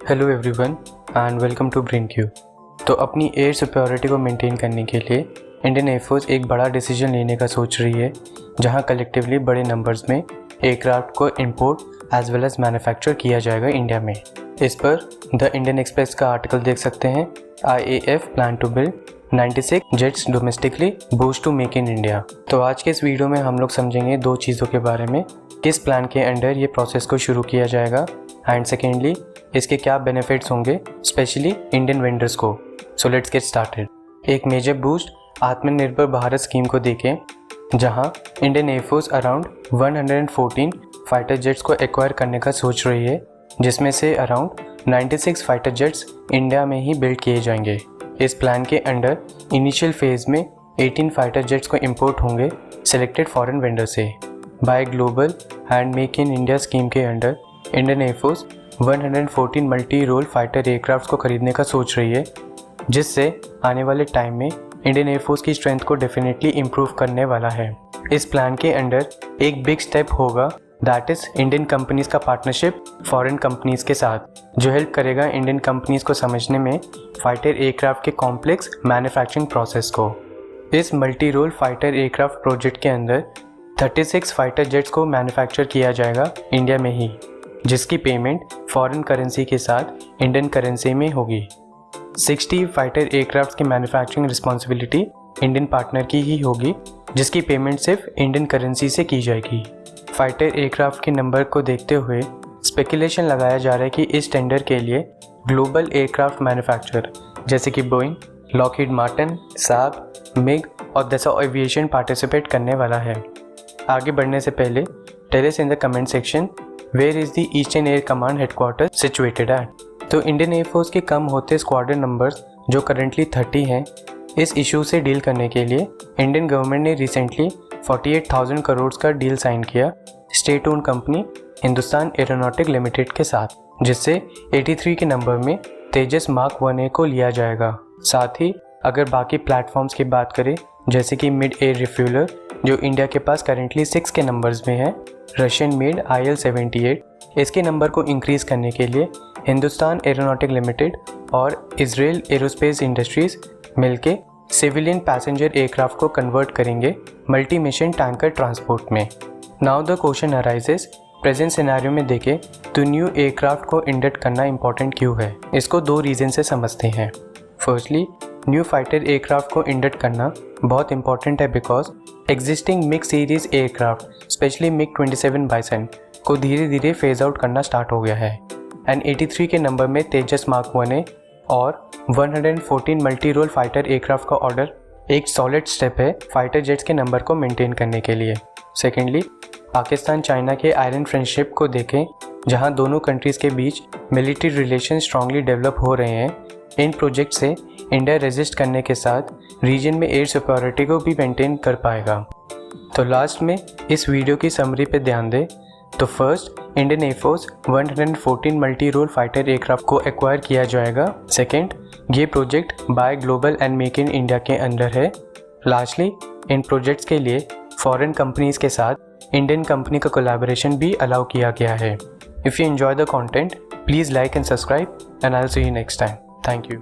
Hello everyone and welcome to Brain Q. तो अपनी air security को मेंटेन करने के लिए इंडियन एयरफोर्स एक बड़ा डिसीजन लेने का सोच रही है, जहां कलेक्टिवली बड़े नंबर्स में एयरक्राफ्ट को import as well as manufacture किया जाएगा इंडिया में। इस पर द इंडियन एक्सप्रेस का आर्टिकल देख सकते हैं। IAF plan to build 96 jets domestically boost to make in India. तो आज के इस वीडियो में हम लोग समझेंगे दो चीज़ों के बारे में, किस प्लान के अंडर ये प्रोसेस को शुरू किया जाएगा एंड सेकेंडली इसके क्या बेनिफिट्स होंगे स्पेशली इंडियन वेंडर्स को। So let's get started. एक मेजर बूस्ट आत्मनिर्भर भारत स्कीम को देखें, जहां Indian air force around 114 fighter jets को एक्वायर करने का सोच रही है, जिसमें से अराउंड 96 फाइटर जेट्स इंडिया में ही बिल्ड किए जाएंगे। इस प्लान के अंडर इनिशियल फेज में 18 फाइटर जेट्स को इंपोर्ट होंगे सिलेक्टेड फॉरेन वेंडर से। Buy global and make in India scheme के under Indian air force 114 multi role fighter aircraft को खरीदने का सोच रही है, जिससे आने वाले टाइम में इंडियन एयरफोर्स की स्ट्रेंथ को डेफिनेटली इम्प्रूव करने वाला है। इस प्लान के अंडर एक बिग स्टेप होगा, दैट इज इंडियन कंपनीज का पार्टनरशिप फॉरेन कंपनीज के साथ, जो हेल्प करेगा इंडियन कंपनीज को समझने में फाइटर एयरक्राफ्ट के कॉम्प्लेक्स मैन्युफैक्चरिंग प्रोसेस को। इस multi role fighter aircraft project के अंदर 36 फाइटर जेट्स को मैन्युफैक्चर किया जाएगा इंडिया में ही, जिसकी पेमेंट फॉरेन करेंसी के साथ इंडियन करेंसी में होगी। 60 फाइटर एयरक्राफ्ट की मैन्युफैक्चरिंग रिस्पॉन्सिबिलिटी इंडियन पार्टनर की ही होगी, जिसकी पेमेंट सिर्फ इंडियन करेंसी से की जाएगी। फाइटर एयरक्राफ्ट के नंबर को देखते हुए स्पेकुलेशन लगाया जा रहा है कि इस टेंडर के लिए ग्लोबल एयरक्राफ्ट मैन्युफैक्चरर जैसे कि Boeing, Lockheed Martin, Saab, MiG और दसॉ एविएशन पार्टिसिपेट करने वाला है। आगे बढ़ने से पहले tell us in the comment section where is the Eastern Air Command headquarter situated at. तो इंडियन एयरफोर्स के कम होते स्क्वाड्रन नंबर्स जो करेंटली 30 हैं, इस इशू से डील करने के लिए इंडियन गवर्नमेंट ने रिसेंटली 48,000 करोड़ का डील साइन किया state own company Hindustan aeronautic limited के साथ, जिससे 83 के नंबर में तेजस मार्क 1A को लिया जाएगा। साथ ही अगर बाकी प्लेटफॉर्म्स की बात करें, जैसे कि मिड एयर रिफ्यूलर जो इंडिया के पास करेंटली 6 के नंबर्स में है, रशियन मेड IL-78, इसके नंबर को इंक्रीज़ करने के लिए हिंदुस्तान एरोनॉटिक लिमिटेड और इजराइल एरोस्पेस इंडस्ट्रीज मिलके सिविलियन पैसेंजर एयरक्राफ्ट को कन्वर्ट करेंगे मल्टी मिशन टैंकर ट्रांसपोर्ट में। Now the question arises, present scenario में देखें तो न्यू एयरक्राफ्ट को इंडक्ट करना इंपॉर्टेंट क्यों है? इसको दो रीज़न से समझते हैं। फर्स्टली, न्यू फाइटर एयरक्राफ्ट को इंडक्ट करना बहुत इंपॉर्टेंट है because existing MiG series aircraft specially MiG-27 bison को धीरे धीरे फेज आउट करना स्टार्ट हो गया है एंड 83 के नंबर में तेजस मार्क 1A और 114 मल्टी रोल फाइटर एयरक्राफ्ट का ऑर्डर एक सॉलिड स्टेप है फाइटर जेट्स के नंबर को मेंटेन करने के लिए। सेकेंडली, पाकिस्तान चाइना के आयरन फ्रेंडशिप को देखें, जहां दोनों कंट्रीज़ के बीच मिलिट्री रिलेशन स्ट्रांगली डेवलप हो रहे हैं। इन प्रोजेक्ट से इंडिया रेजिस्ट करने के साथ रीजन में एयर सिक्योरिटी को भी मेंटेन कर पाएगा। तो लास्ट में इस वीडियो की समरी पे ध्यान दें। तो first, Indian air force 114 multi role fighter aircraft को एक्वायर किया जाएगा। सेकेंड, ये project by global and make in India के अंडर है। लास्टली, इन प्रोजेक्ट्स के लिए फॉरेन कंपनीज के साथ इंडियन कंपनी का कोलैबोरेशन भी अलाउ किया गया है। If you enjoy the content, please like and subscribe and I will see you next time. Thank you.